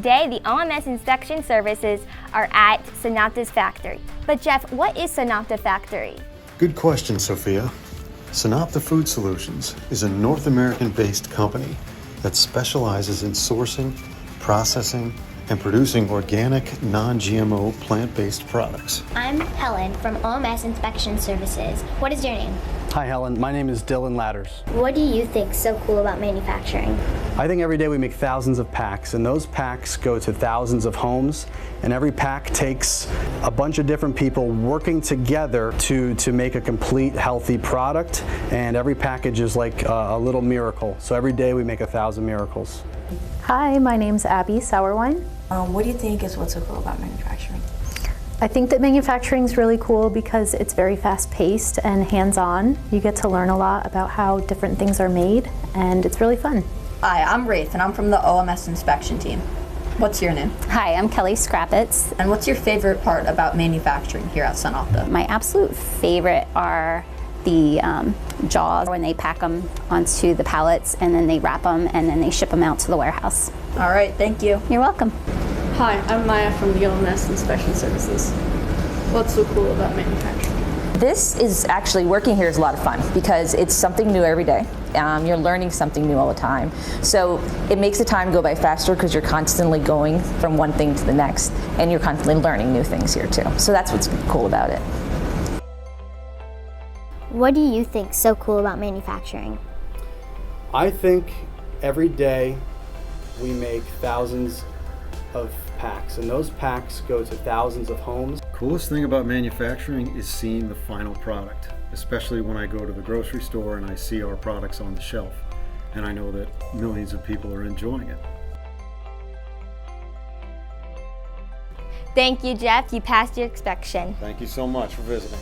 Today, the OMS inspection services are at SunOpta's factory. But Jeff, what is SunOpta Factory? Good question, Sophia. SunOpta Food Solutions is a North American-based company that specializes in sourcing, processing, and producing organic, non-GMO, plant-based products. I'm Helen from OMS Inspection Services. What is your name? Hi Helen, my name is Dylan Ladders. What do you think is so cool about manufacturing? I think every day we make thousands of packs, and those packs go to thousands of homes, and every pack takes a bunch of different people working together to make a complete healthy product, and every package is like a little miracle. So every day we make 1,000 miracles. Hi, my name's Abby Sourwine. What do you think is what's so cool about manufacturing? I think that manufacturing is really cool because it's very fast-paced and hands-on. You get to learn a lot about how different things are made, and it's really fun. Hi, I'm Wraith, and I'm from the OMS inspection team. What's your name? Hi, I'm Kelly Scrappitz. And what's your favorite part about manufacturing here at SunOpta? My absolute favorite are the jaws when they pack them onto the pallets and then they wrap them and then they ship them out to the warehouse. All right, thank you. You're welcome. Hi, I'm Maya from the OMS Inspection Services. What's so cool about manufacturing? This is actually, working here is a lot of fun because it's something new every day. You're learning something new all the time. So it makes the time go by faster because you're constantly going from one thing to the next and you're constantly learning new things here too. So that's what's cool about it. What do you think is so cool about manufacturing? I think every day we make thousands of packs, and those packs go to thousands of homes. Coolest thing about manufacturing is seeing the final product, especially when I go to the grocery store and I see our products on the shelf, and I know that millions of people are enjoying it. Thank you, Jeff. You passed your inspection. Thank you so much for visiting.